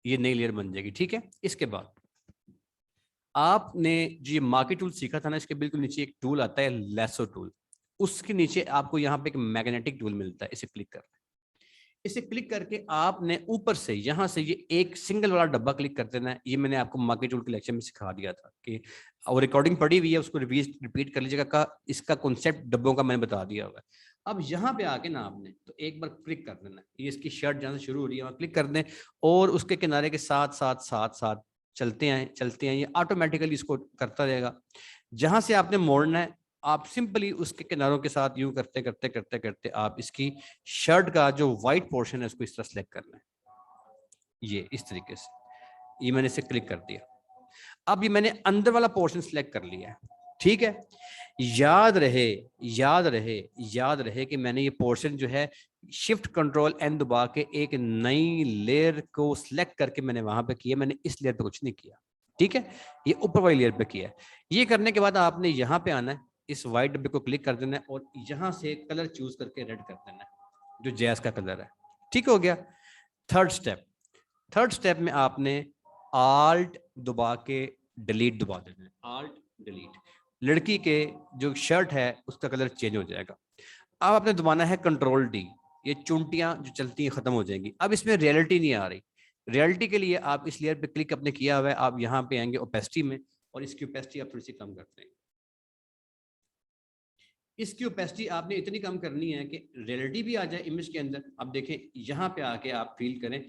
ये नई लेयर बन जाएगी। ठीक है। इसके बाद आपने जो ये मार्केट टूल सीखा था ना, इसके बिल्कुल नीचे एक टूल आता है लेसो टूल। उसके नीचे आपको यहाँ पे एक मैग्नेटिक टूल मिलता है, इसे क्लिक करना है। इसे क्लिक करके आपने ऊपर से यहाँ से ये एक सिंगल वाला डब्बा क्लिक कर देना है। ये मैंने आपको मार्केट टूल के लेक्चर में सिखा दिया था कि, और रिकॉर्डिंग पड़ी हुई है, उसको रिपीट कर लीजिएगा। का इसका कॉन्सेप्ट डब्बों का मैंने बता दिया हुआ है। अब यहाँ पे आके ना आपने तो एक बार क्लिक कर देना है। ये इसकी शर्ट जहाँ से शुरू हो रही है वहाँ क्लिक कर दें, और उसके किनारे के साथ साथ साथ साथ चलते हैं, ये ऑटोमेटिकली इसको करता रहेगा। जहां से आपने मोड़ना है, आप सिंपली उसके किनारों के साथ यूं करते करते करते करते आप इसकी शर्ट का जो व्हाइट पोर्शन है उसको इस तरह सेलेक्ट करना है, ये इस तरीके से। ये मैंने इसे क्लिक कर दिया। अब ये मैंने अंदर वाला पोर्शन सिलेक्ट कर लिया है। ठीक है। याद रहे याद रहे याद रहे कि मैंने ये पोर्शन जो है शिफ्ट कंट्रोल एन दबा के एक नई लेयर को सिलेक्ट करके मैंने वहां पे किया, मैंने इस लेयर पे कुछ नहीं किया। ठीक है। ये ऊपर वाली लेयर पे किया है। ये करने के बाद आपने यहाँ पे आना है, इस व्हाइट डब्बे को क्लिक कर देना है और यहाँ से कलर चूज करके रेड कर देना है, जो जैज का कलर है। ठीक हो गया। थर्ड स्टेप में आपने आल्ट दबा के डिलीट दबा देना है। आल्ट डिलीट, लड़की के जो शर्ट है उसका कलर चेंज हो जाएगा। अब आपने दबाना है कंट्रोल डी, ये चुंटियां जो चलती हैं खत्म हो जाएंगी। अब इसमें रियलिटी नहीं आ रही। रियलिटी के लिए आप इस लेयर पे क्लिक अपने किया हुआ है, आप यहाँ पे आएंगे ओपेसिटी में, और इसकी ओपेसिटी आप थोड़ी सी कम करते हैं। इसकी ओपेसिटी आपने इतनी कम करनी है कि रियलिटी भी आ जाए इमेज के अंदर। अब देखें यहाँ पे आके आप फील करें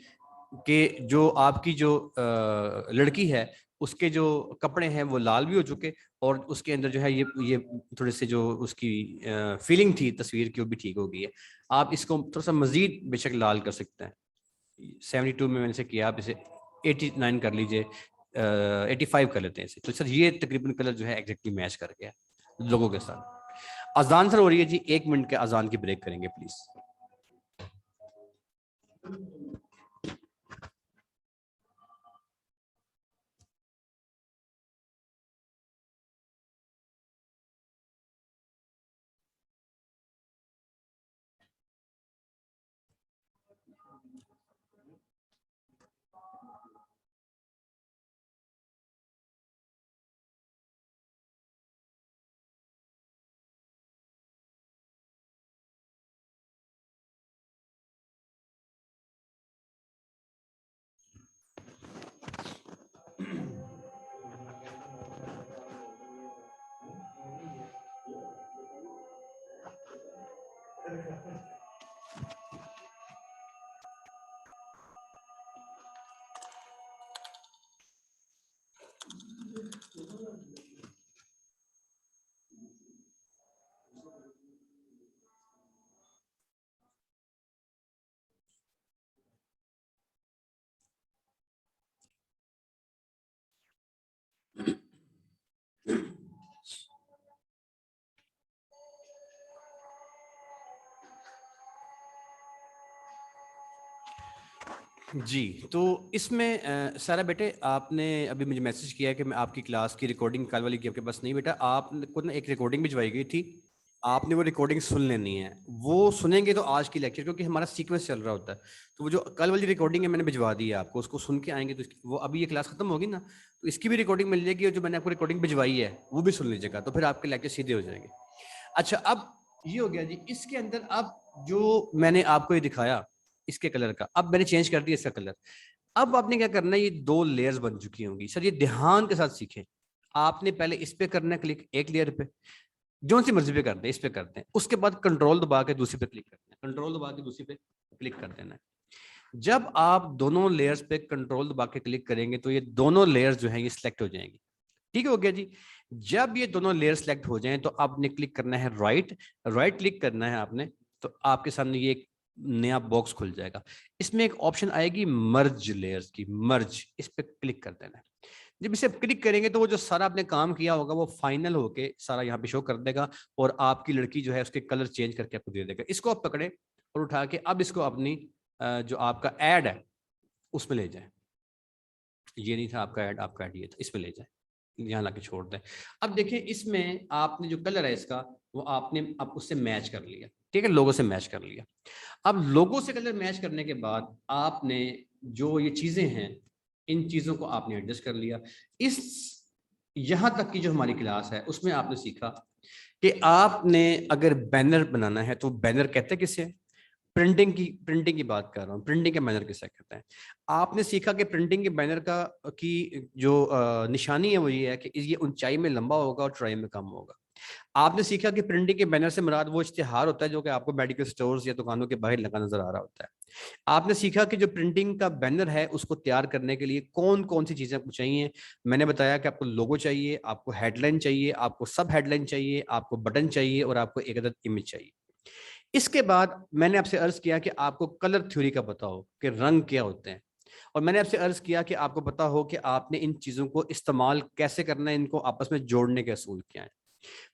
कि जो आपकी जो लड़की है उसके जो कपड़े हैं वो लाल भी हो चुके, और उसके अंदर जो है ये थोड़े से जो उसकी फीलिंग थी तस्वीर की वो भी ठीक हो गई है। आप इसको थोड़ा सा मजीद बेशक लाल कर सकते हैं। 72 में मैंने से किया, आप इसे 89 कर लीजिए, 85 कर लेते हैं इसे। तो सर ये तकरीबन कलर जो है एग्जैक्टली मैच कर गया लोगों के साथ। अजान सर हो रही है जी, 1 मिनट के अजान की ब्रेक करेंगे प्लीज। जी, तो इसमें सारा बेटे आपने अभी मुझे मैसेज किया है कि मैं आपकी क्लास की रिकॉर्डिंग कल वाली की आपके पास नहीं बेटा, आपको ना एक रिकॉर्डिंग भिजवाई गई थी, आपने वो रिकॉर्डिंग सुन लेनी है। वो सुनेंगे तो आज की लेक्चर, क्योंकि हमारा सीक्वेंस चल रहा होता है, तो वो जो कल वाली रिकॉर्डिंग है मैंने भिजवा दी है आपको, उसको सुन के आएंगे तो वो अभी ये क्लास खत्म होगी ना तो इसकी भी रिकॉर्डिंग मिल जाएगी, और जो मैंने आपको रिकॉर्डिंग भिजवाई है वो भी सुन लीजिएगा, तो फिर आपके लेक्चर सीधे हो जाएंगे। अच्छा, अब ये हो गया जी। इसके अंदर अब जो मैंने आपको ये दिखाया इसके कलर का, अब मैंने चेंज कर दिया इसका कलर। अब आपने क्या करना है, ये 2 लेयर्स बन चुकी होंगी सर, ये ध्यान के साथ सीखें। आपने पहले इस पे करना है क्लिक, एक लेयर पे जो सी मर्जी पे करते हैं, इस पे करते हैं, उसके बाद कंट्रोल दबा के दूसरी पे क्लिक करते हैं, कंट्रोल दबा के दूसरी पे क्लिक कर देना है। जब आप दोनों लेयर्स पे कंट्रोल दबा के क्लिक करेंगे तो ये दोनों लेयर्स जो है ये सिलेक्ट हो जाएंगी। ठीक हो गया जी। जब ये दोनों लेयर सिलेक्ट हो जाएं तो आपने क्लिक करना है राइट, राइट क्लिक करना है आपने, तो आपके सामने ये एक नया बॉक्स खुल जाएगा। इसमें एक ऑप्शन आएगी मर्ज लेयर्स की, मर्ज, इस पे क्लिक कर देना है। जब इसे क्लिक करेंगे तो वो जो सारा आपने काम किया होगा वो फाइनल होके सारा यहाँ पे शो कर देगा, और आपकी लड़की जो है उसके कलर चेंज करके आपको दे देगा। इसको आप पकड़े और उठा के अब इसको अपनी जो आपका ऐड है उसमें ले जाए। ये नहीं था आपका ऐड, आपका ऐड ये था, इसमें ले जाए, यहाँ लाके छोड़ दें। अब देखिए इसमें आपने जो कलर है इसका वो आपने अब उससे मैच कर लिया, ठीक है, लोगो से मैच कर लिया। अब लोगो से कलर मैच करने के बाद आपने जो ये चीजें हैं इन चीजों को आपने एडजस्ट कर लिया। इस यहां तक की जो हमारी क्लास है उसमें आपने सीखा कि आपने अगर बैनर बनाना है तो बैनर कहते हैं किसे, प्रिंटिंग की बात कर रहा हूँ, प्रिंटिंग के बैनर किसे कहते हैं। आपने सीखा कि प्रिंटिंग के बैनर का की जो निशानी है वो ये है कि ये ऊंचाई में लंबा होगा और चौड़ाई में कम होगा। आपने सीखा कि प्रिंटिंग के बैनर से मुराद वो इश्तिहार होता है जो कि आपको मेडिकल स्टोर्स या दुकानों के बाहर लगा नजर आ रहा होता है। आपने सीखा कि जो प्रिंटिंग का बैनर है उसको तैयार करने के लिए कौन कौन सी चीजें आपको चाहिए। मैंने बताया कि आपको लोगो चाहिए, आपको हेडलाइन चाहिए, आपको सब हेडलाइन चाहिए, आपको बटन चाहिए, और आपको एक अदद इमेज चाहिए। इसके बाद मैंने आपसे अर्ज किया कि आपको कलर थ्योरी का पता हो कि रंग क्या होते हैं, और मैंने आपसे अर्ज किया कि आपको पता हो कि आपने इन चीजों को इस्तेमाल कैसे करना है, इनको आपस में जोड़ने के असूल क्या है।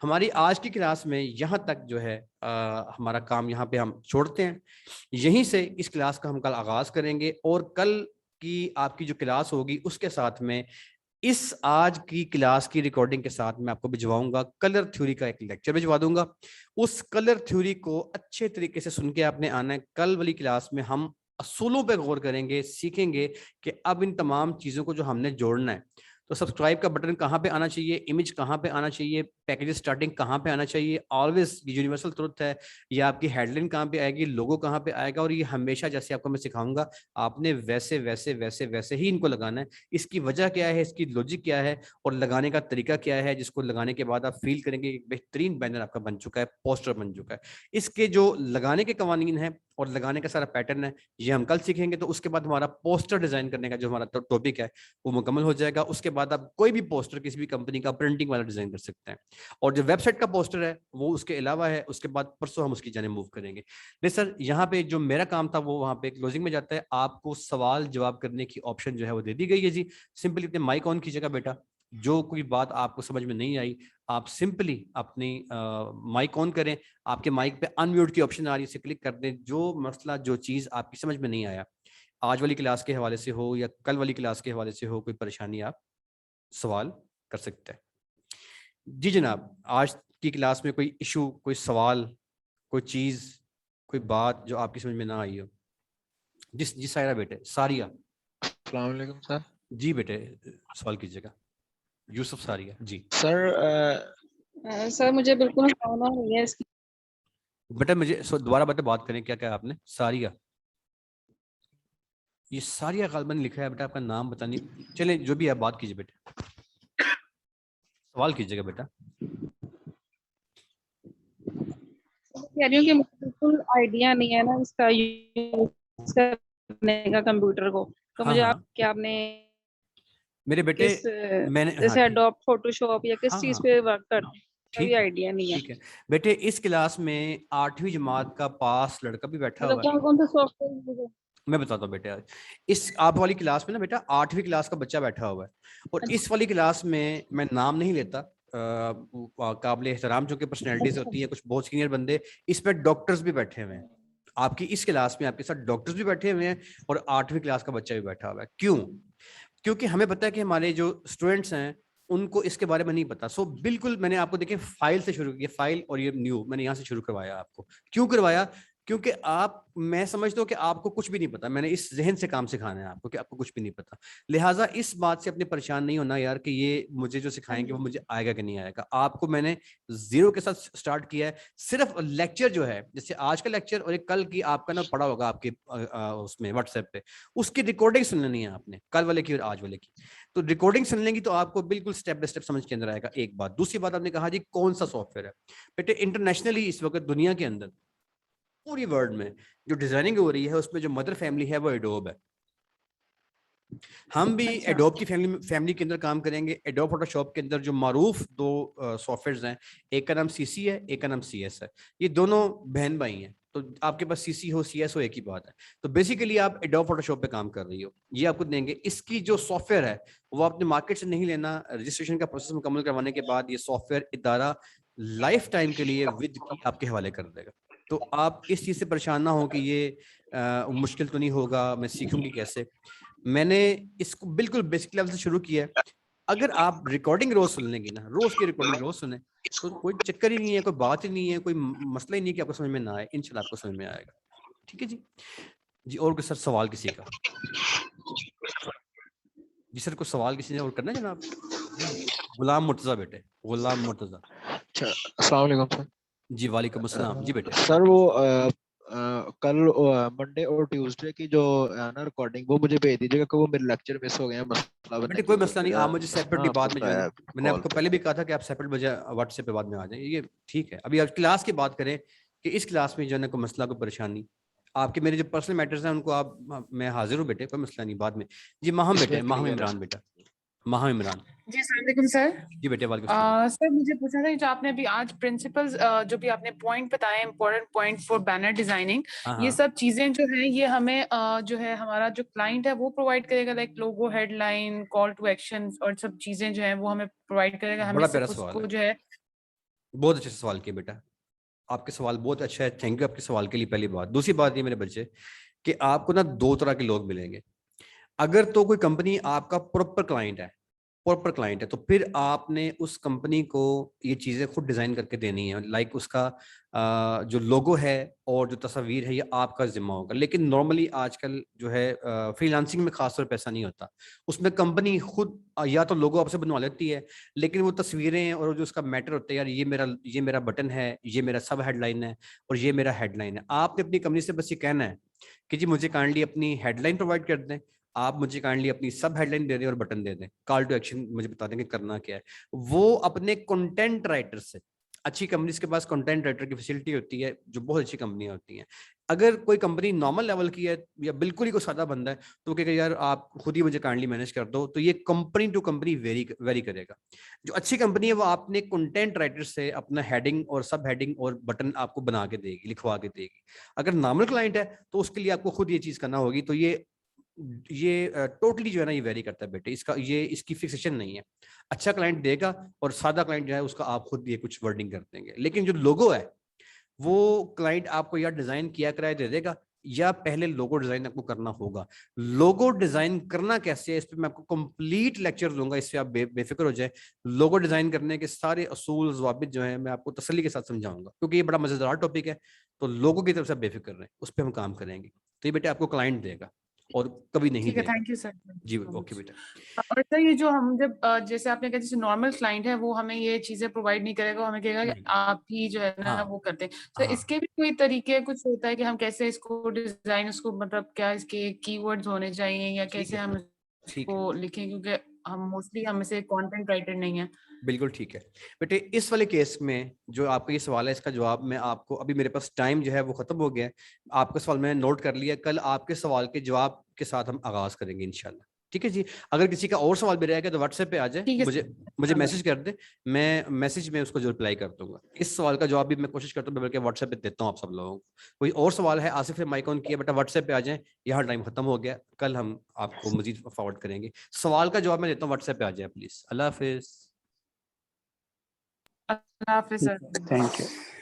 हमारी आज की क्लास में यहाँ तक जो है हमारा काम यहाँ पे हम छोड़ते हैं। यहीं से इस क्लास का हम कल आगाज करेंगे, और कल की आपकी जो क्लास होगी उसके साथ में इस आज की क्लास की रिकॉर्डिंग के साथ मैं आपको भिजवाऊंगा कलर थ्योरी का एक लेक्चर भिजवा दूंगा। उस कलर थ्योरी को अच्छे तरीके से सुन के आपने आना है। कल वाली क्लास में हम असूलों पे गौर करेंगे, सीखेंगे कि अब इन तमाम चीजों को जो हमने जोड़ना है, तो सब्सक्राइब का बटन कहाँ पे आना चाहिए, इमेज कहाँ पे आना चाहिए, पैकेज स्टार्टिंग कहाँ पे आना चाहिए, ऑलवेज यूनिवर्सल ट्रुथ है। ये आपकी हेडलाइन कहाँ पे आएगी, लोगो कहाँ पे आएगा, और ये हमेशा जैसे आपको मैं सिखाऊंगा आपने वैसे वैसे वैसे वैसे ही इनको लगाना है। इसकी वजह क्या है, इसकी लॉजिक क्या है, और लगाने का तरीका क्या है, जिसको लगाने के बाद आप फील करेंगे एक बेहतरीन बैनर आपका बन चुका है, पोस्टर बन चुका है। इसके जो लगाने के कवानीन है और लगाने का सारा पैटर्न है, ये हम कल सीखेंगे। तो उसके बाद हमारा पोस्टर डिजाइन करने का जो हमारा टॉपिक है वो मुकम्मल हो जाएगा। उसके बाद आप कोई भी पोस्टर किसी भी कंपनी का प्रिंटिंग वाला डिजाइन कर सकते हैं। और जो वेबसाइट का पोस्टर है वो उसके अलावा है, उसके बाद परसों हम उसकी जाने मूव करेंगे। नहीं सर, यहाँ पे जो मेरा काम था वो वहाँ पे क्लोजिंग में जाता है। आपको सवाल जवाब करने की ऑप्शन जो है वो दे दी गई है जी। सिंपली अपने माइक ऑन कीजिएगा बेटा, जो कोई बात आपको समझ में नहीं आई आप सिंपली अपनी माइक ऑन करें। आपके माइक पे अनम्यूट की ऑप्शन आ रही है, इसे क्लिक कर दें। जो मसला जो चीज़ आपकी समझ में नहीं आया, आज वाली क्लास के हवाले से हो या कल वाली क्लास के हवाले से हो, कोई परेशानी, आप सवाल कर सकते हैं। जी जनाब, आज की क्लास में कोई इशू, कोई सवाल, कोई चीज़, कोई बात जो आपकी समझ में ना आई हो? जी सायरा बेटे, सारिया। अस्सलाम वालेकुम सर। जी बेटे, सवाल कीजिएगा। यूसुफ सारिया जी। सर मुझे बिल्कुल खाना नहीं है इसकी। बेटा मुझे दोबारा बता, बात करें, क्या क्या आपने? सारिया, ये सारिया गालबन लिखा है बेटा, आपका नाम पता नहीं। चले जो भी है बात कीजिए बेटे, सवाल कीजिएगा बेटा। कह रही हूँ कि मुझे बिल्कुल आइडिया नहीं है ना इसका यूज करने का कंप्यूटर को। तो हाँ मुझे हाँ आप क्या आपने मेरे बेटे, किस मैंने, हाँ जैसे ठीक, एडोब फोटोशॉप या किस हाँ चीज हाँ पे वर्क करते हैं, ठीक कोई है आइडिया नहीं है। ठीक है बेटे। इस क्लास में 8वीं जमात का पास लड़का भी बैठा मतलब हुआ है। कौन कौन से सॉफ्टवेयर? मैं बताता हूँ बेटे, आज इस आप वाली क्लास में ना बेटा 8वीं क्लास का बच्चा बैठा हुआ है। और इस वाली क्लास में मैं नाम नहीं लेता, काबिल एहतराम जो कि पर्सनैलिटीज होती है, कुछ बहुत सीनियर बंदे, इसमें डॉक्टर्स भी बैठे हुए हैं। आपकी इस क्लास में आपके साथ डॉक्टर्स भी बैठे हुए हैं और 8वीं क्लास का बच्चा भी बैठा हुआ है। क्यों? क्योंकि हमें पता है कि हमारे जो स्टूडेंट्स हैं उनको इसके बारे में नहीं पता। सो बिल्कुल मैंने आपको देखिए फाइल से शुरू किया, फाइल और ये न्यू मैंने यहाँ से शुरू करवाया आपको। क्यों करवाया? क्योंकि आप, मैं समझता हूँ कि आपको कुछ भी नहीं पता। मैंने इस जहन से काम सिखाना है आपको कि आपको कुछ भी नहीं पता। लिहाजा इस बात से अपने परेशान नहीं होना यार कि ये मुझे जो सिखाएंगे वो मुझे आएगा कि नहीं आएगा। आपको मैंने जीरो के साथ स्टार्ट किया है। सिर्फ लेक्चर जो है, जैसे आज का लेक्चर और एक कल की आपका ना पड़ा होगा आपके उसमें व्हाट्सएप पे, उसकी रिकॉर्डिंग सुन लेनी है आपने, कल वाले की और आज वाले की। तो रिकॉर्डिंग सुन लेंगी तो आपको बिल्कुल स्टेप बाय स्टेप समझ के अंदर आएगा। एक बात। दूसरी बात, आपने कहा जी कौन सा सॉफ्टवेयर है। बेटे इंटरनेशनली इस वक्त दुनिया के अंदर पूरी वर्ल्ड में जो डिजाइनिंग हो रही है उसमें जो मदर फैमिली है वो एडोब है। हम भी एडोब की फैमिली के अंदर काम करेंगे। एडोब फोटोशॉप के अंदर जो मारूफ दो सॉफ्टवेयर्स हैं, एक का नाम सीसी है, एक का नाम सीएस है। ये दोनों बहन भाई हैं। तो आपके पास सीसी हो सीएस हो एक ही बात है। तो बेसिकली आप एडोब फोटोशॉप पे काम कर रही हो, ये आपको देंगे। इसकी जो सॉफ्टवेयर है वो आपने मार्केट से नहीं लेना। रजिस्ट्रेशन का प्रोसेस मुकम्मल करवाने के बाद ये सॉफ्टवेयर इदारा लाइफ टाइम के लिए विद की आपके हवाले कर देगा। तो आप इस चीज से परेशान ना हो कि ये मुश्किल तो नहीं होगा, मैं सीखूंगी कैसे। मैंने इसको बिल्कुल बेसिक लेवल से शुरू किया है। अगर आप रिकॉर्डिंग रोज सुन लेंगे ना, रोज की रिकॉर्डिंग रोज सुने, तो कोई चक्कर ही नहीं है, कोई बात ही नहीं है, कोई मसला ही नहीं है कि आपको समझ में ना आए। इंशाल्लाह आपको समझ में आएगा। ठीक है जी। जी और कोई सर सवाल किसी का? जी सर कोई सवाल किसी ने और करना है जनाब? गुलाम मुर्तजा बेटे, गुलाम मुर्तजा। अच्छा, अस्सलाम वालेकुम सर। जी वालेकुम अस्सलाम। जी बेटे। सर वो कल मंडे और ट्यूसडे की जो ना रिकॉर्डिंग वो मुझे भेज दीजिएगा कि वो मेरे लेक्चर मिस हो गए हैं, मसला बेटे बनने की कोई वजह मसला से। नहीं, आप मुझे सेपरेटली आपसे बाद में जो है ना, बताया मैंने कॉल आपको पे। पहले भी कहा था कि आप सेपरेट बजाय व्हाट्सएप पे बाद में आ जाएं। ये ठीक है। अभी आप क्लास की बात करें कि इस क्लास में जो है ना कोई मसला, कोई परेशानी, आपके मेरे जो पर्सनल मैटर्स हैं उनको आप, मैं हाजिर हूँ बेटे, कोई मसला नहीं, बाद में। जी माहम बेटे, इसमें माहम क्लियर है। इमरान बेटा, माहम इमरान। जी अस्सलाम वालेकुम सर। जी बेटे वालेकुम सलाम। सर मुझे पूछना था कि जो आपने अभी आज प्रिंसिपल्स जो भी आपने पॉइंट बताए important point for banner designing, हाँ ये हाँ सब चीजें जो है ये हमें जो है हमारा जो क्लाइंट है वो प्रोवाइड करेगा, like logo, headline, call to action और सब चीजें जो है वो हमें प्रोवाइड करेगा। हमें बड़ा प्यारा सिर्फ सवाल उसको है, जो है। बहुत अच्छे से सवाल किया बेटा। आपके सवाल बहुत अच्छा है, थैंक यू आपके सवाल के लिए। पहली बात। दूसरी बात ये मेरे बच्चे कि आपको ना दो तरह के लोग मिलेंगे। अगर तो कोई कंपनी आपका प्रॉपर क्लाइंट है, प्रॉपर क्लाइंट है, तो फिर आपने उस कंपनी को ये चीज़ें खुद डिज़ाइन करके देनी है। लाइक उसका जो लोगो है और जो तस्वीर है ये आपका जिम्मा होगा। लेकिन नॉर्मली आजकल जो है फ्रीलांसिंग में खासतौर पर ऐसा नहीं होता, उसमें कंपनी खुद या तो लोगो आपसे बनवा लेती है, लेकिन वो तस्वीरें और जो उसका मैटर होता है, यार ये मेरा बटन है, ये मेरा सब हेडलाइन है और ये मेरा हेडलाइन है। आपने अपनी कंपनी से बस ये कहना है कि जी मुझे काइंडली अपनी हेडलाइन प्रोवाइड कर दें, आप मुझे काइंडली अपनी सब हेडलाइन दे दें और बटन दे दें, कॉल टू एक्शन मुझे बता दें कि करना क्या है। वो अपने कंटेंट राइटर से, अच्छी कंपनीज के पास कंटेंट राइटर की फैसिलिटी होती है जो बहुत अच्छी कंपनियां होती हैं। अगर कोई कंपनी नॉर्मल लेवल की है या बिल्कुल ही कोई सादा बंदा है तो वो कहेगा यार आप खुद ही मुझे काइंडली मैनेज कर दो, तो ये कंपनी टू कंपनी वेरी करेगा। जो अच्छी कंपनी है वो आपने कंटेंट राइटर से अपना हेडिंग और सब हेडिंग और बटन आपको बना के देगी, लिखवा के देगी। अगर नॉर्मल क्लाइंट है तो उसके लिए आपको खुद ये चीज करना होगी। तो ये टोटली जो है ना ये वेरी करता है बेटे, इसकी फिक्सेशन नहीं है। अच्छा क्लाइंट देगा और सादा क्लाइंट जो है उसका आप खुद ये कुछ वर्डिंग कर देंगे। लेकिन जो लोगो है वो क्लाइंट आपको या डिजाइन किया कराए दे देगा या पहले लोगो डिजाइन आपको करना होगा। लोगो डिजाइन करना कैसे है इस पे मैं आपको कंप्लीट लेक्चर दूंगा, इससे आप बेफिक्र हो जाए। लोगो डिजाइन करने के सारे असूल ज़वाबित जो है मैं आपको तसल्ली के साथ समझाऊंगा, क्योंकि ये बड़ा मजेदार टॉपिक है। तो लोगों की तरफ से बेफिक्र रहे, उस पर हम काम करेंगे। तो ये बेटे आपको क्लाइंट देगा और कभी नहीं ठीक है, देगा। Thank you sir. जी ओके बेटा। और सर ये जो हम जब जैसे आपने कहा जैसे नॉर्मल क्लाइंट है वो हमें ये चीजें प्रोवाइड नहीं करेगा, वो हमें कहेगा कि नहीं। आप ही जो है ना हाँ वो करते हैं। तो हाँ इसके भी कोई तरीके कुछ होता है कि हम कैसे इसको डिजाइन, उसको मतलब क्या इसके कीवर्ड्स होने चाहिए या ठीक कैसे है हम ठीक है इसको लिखें, क्योंकि हम मोस्टली हम से कंटेंट राइटर नहीं है। बिल्कुल ठीक है बेटे। इस वाले केस में जो आपका ये सवाल है इसका जवाब मैं आपको, अभी मेरे पास टाइम जो है वो खत्म हो गया है, आपका सवाल मैंने नोट कर लिया। कल आपके सवाल के जवाब के साथ हम आगाज करेंगे इंशाल्लाह। ठीक है जी। अगर किसी का और सवाल भी रहेगा तो व्हाट्सएप पे आ जाए, ठीक है मुझे मैसेज कर दे, मैं मैसेज में उसको जो रिप्लाई कर दूंगा। इस सवाल का जवाब भी मैं कोशिश करता हूँ बल्कि व्हाट्सएप पे देता हूँ आप सब लोगों को। कोई और सवाल है, आसिफ ने माइक ऑन किया, बेटा व्हाट्सएप पे आ जाए, यहाँ टाइम खत्म हो गया, कल हम आपको मजीद फॉरवर्ड करेंगे। सवाल का जवाब मैं देता हूँ, व्हाट्सएप पे आ जाए please. Allah Hafiz. Allah Hafiz sir. Thank you.